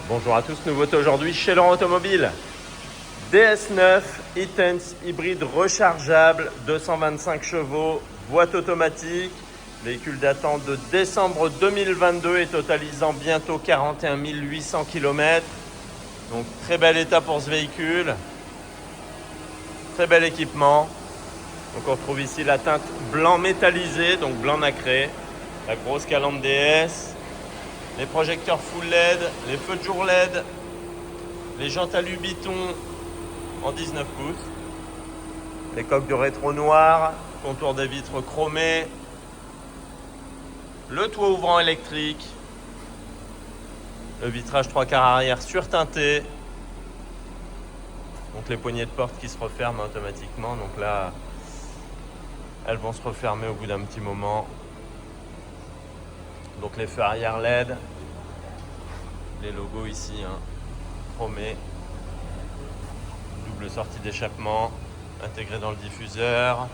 Bonjour à tous, nouveauté aujourd'hui chez Laurent Automobile. DS9 e-Tense hybride rechargeable, 225 chevaux, boîte automatique, véhicule datant de décembre 2022 et totalisant bientôt 41 800 km. Donc très bel état pour ce véhicule, très bel équipement. Donc on retrouve ici la teinte blanc métallisé, donc blanc nacré, la grosse calandre DS, les projecteurs full LED, les feux de jour LED, les jantes alu Biton en 19 pouces, les coques de rétro noir, contour des vitres chromées, le toit ouvrant électrique, le vitrage 3/4 arrière surteinté, donc les poignées de porte qui se referment automatiquement. Donc là, elles vont se refermer au bout d'un petit moment. Donc les feux arrière LED, les logos ici, chromés, double sortie d'échappement intégrée dans le diffuseur,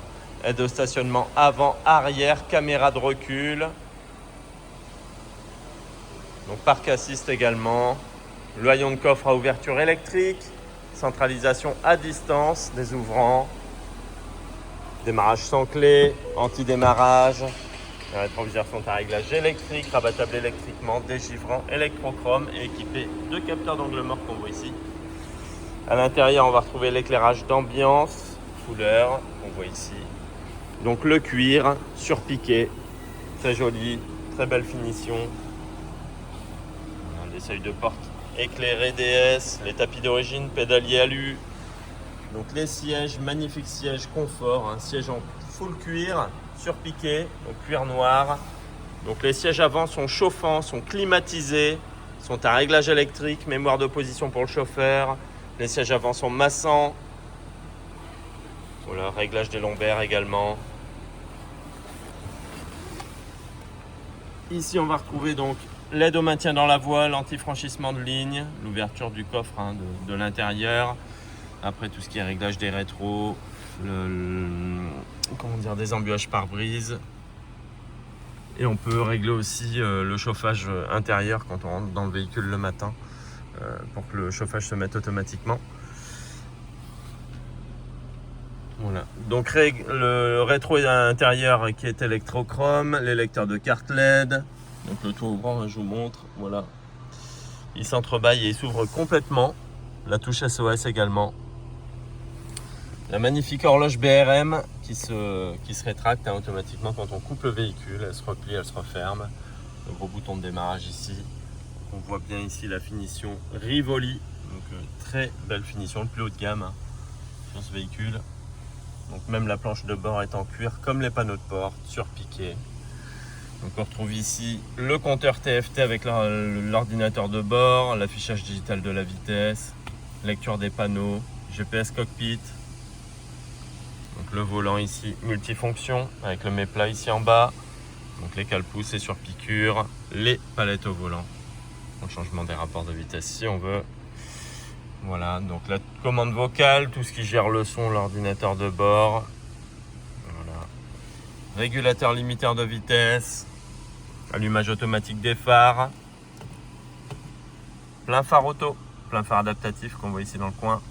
aide au stationnement avant, arrière, caméra de recul, donc parc assist également, loyon de coffre à ouverture électrique, centralisation à distance des ouvrants, démarrage sans clé, anti-démarrage. Les rétroviseurs sont à réglage électrique, rabattable électriquement, dégivrant électrochrome et équipé de capteurs d'angle mort qu'on voit ici. À l'intérieur, on va retrouver l'éclairage d'ambiance, couleur, qu'on voit ici. Donc le cuir surpiqué, très joli, très belle finition. Les seuils de porte éclairés DS, les tapis d'origine, pédalier alu. Donc les sièges, magnifiques sièges confort, un siège en full cuir, surpiqué, donc cuir noir. Donc les sièges avant sont chauffants, sont climatisés, sont à réglage électrique, mémoire de position pour le chauffeur. Les sièges avant sont massants. Voilà, réglage des lombaires également. Ici on va retrouver donc l'aide au maintien dans la voie, l'anti-franchissement de ligne, l'ouverture du coffre de l'intérieur. Après tout ce qui est réglage des rétros, des embuages pare-brise. Et on peut régler aussi le chauffage intérieur quand on rentre dans le véhicule le matin pour que le chauffage se mette automatiquement. Voilà. Donc le rétro intérieur qui est électrochrome, les lecteurs de carte LED. Donc le toit ouvrant, je vous montre. Voilà. Il s'entrebâille et il s'ouvre complètement. La touche SOS également. La magnifique horloge BRM qui se rétracte automatiquement quand on coupe le véhicule. Elle se replie, elle se referme. Le gros bouton de démarrage ici. On voit bien ici la finition Rivoli. Donc très belle finition, le plus haut de gamme sur ce véhicule. Donc même la planche de bord est en cuir comme les panneaux de porte, surpiqués. Donc on retrouve ici le compteur TFT avec l'ordinateur de bord, l'affichage digital de la vitesse, lecture des panneaux, GPS cockpit. Donc le volant ici multifonction avec le mets-plat ici en bas. Donc les cale-pouces et surpiqûres, les palettes au volant. Le changement des rapports de vitesse si on veut. Voilà, donc la commande vocale, tout ce qui gère le son, l'ordinateur de bord. Voilà. Régulateur limiteur de vitesse. Allumage automatique des phares. Plein phare auto, plein phare adaptatif qu'on voit ici dans le coin.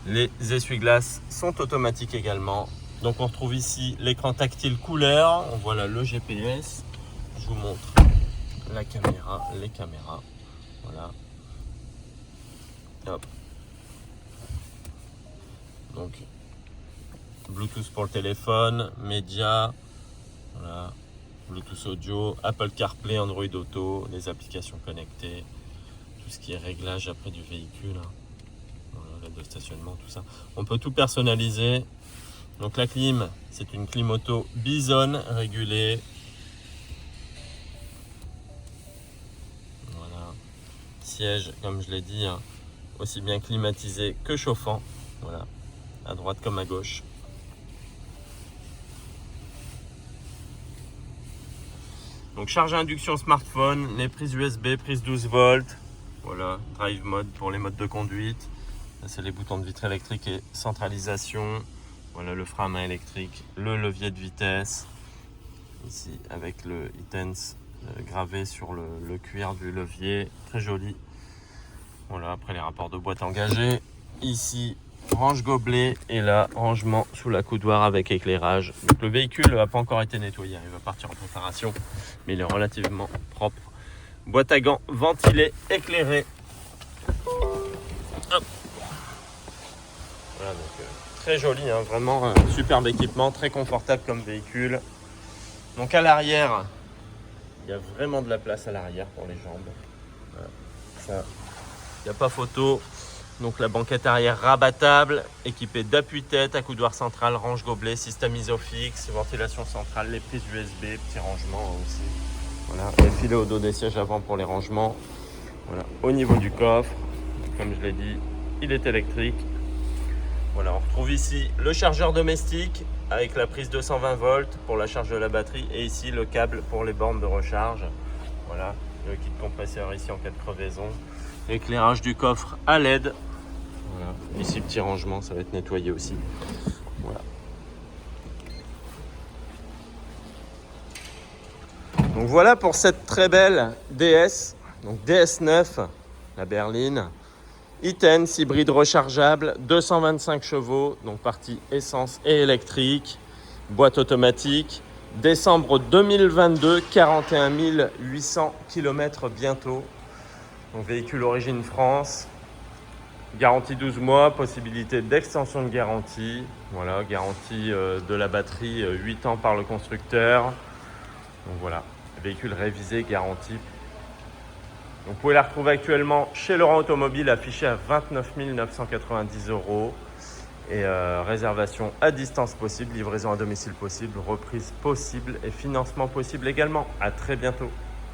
Les essuie-glaces sont automatiques également. Donc on retrouve ici l'écran tactile couleur. On voit là le GPS. Je vous montre la caméra, les caméras. Voilà. Hop. Donc Bluetooth pour le téléphone, média, voilà, Bluetooth audio, Apple CarPlay, Android Auto, les applications connectées, tout ce qui est réglage après du véhicule, voilà, l'aide de stationnement, tout ça. On peut tout personnaliser. Donc la clim, c'est une clim auto Bison régulée. Voilà. Siège, comme je l'ai dit, aussi bien climatisé que chauffant. Voilà, à droite comme à gauche. Donc charge à induction smartphone, les prises USB, prise 12 volts. Voilà, drive mode pour les modes de conduite. Là c'est les boutons de vitre électrique et centralisation. Voilà le frein à main électrique, le levier de vitesse. Ici avec le e-Tense gravé sur le cuir du levier, très joli. Voilà, après les rapports de boîte engagés. Ici, range gobelet et là, rangement sous la coudoir avec éclairage. Donc le véhicule n'a pas encore été nettoyé, il va partir en préparation, mais il est relativement propre. Boîte à gants ventilée, éclairée. Hop. Voilà, donc très joli, hein, vraiment superbe équipement, très confortable comme véhicule. Donc à l'arrière, il y a vraiment de la place à l'arrière pour les jambes. Voilà. Ça, il n'y a pas photo. Donc la banquette arrière rabattable, équipée d'appui-tête, accoudoir central, range gobelet, système isofix, ventilation centrale, les prises USB, petit rangement aussi. Voilà, les filets au dos des sièges avant pour les rangements. Voilà, au niveau du coffre, comme je l'ai dit, il est électrique. Voilà, on retrouve ici le chargeur domestique avec la prise 220 volts pour la charge de la batterie et ici le câble pour les bornes de recharge. Voilà, le kit compresseur ici en cas de crevaison. Éclairage du coffre à LED. Voilà. Ici, petit rangement, ça va être nettoyé aussi. Voilà. Donc voilà pour cette très belle DS. Donc DS9, la berline. E-Tense, hybride rechargeable, 225 chevaux, donc partie essence et électrique. Boîte automatique. Décembre 2022, 41 800 km bientôt. Donc véhicule origine France. Garantie 12 mois, possibilité d'extension de garantie. Voilà, garantie de la batterie 8 ans par le constructeur. Donc voilà, véhicule révisé, garanti. Donc vous pouvez la retrouver actuellement chez Laurent Automobile, affichée à 29 990 €. Et réservation à distance possible, livraison à domicile possible, reprise possible et financement possible également. À très bientôt.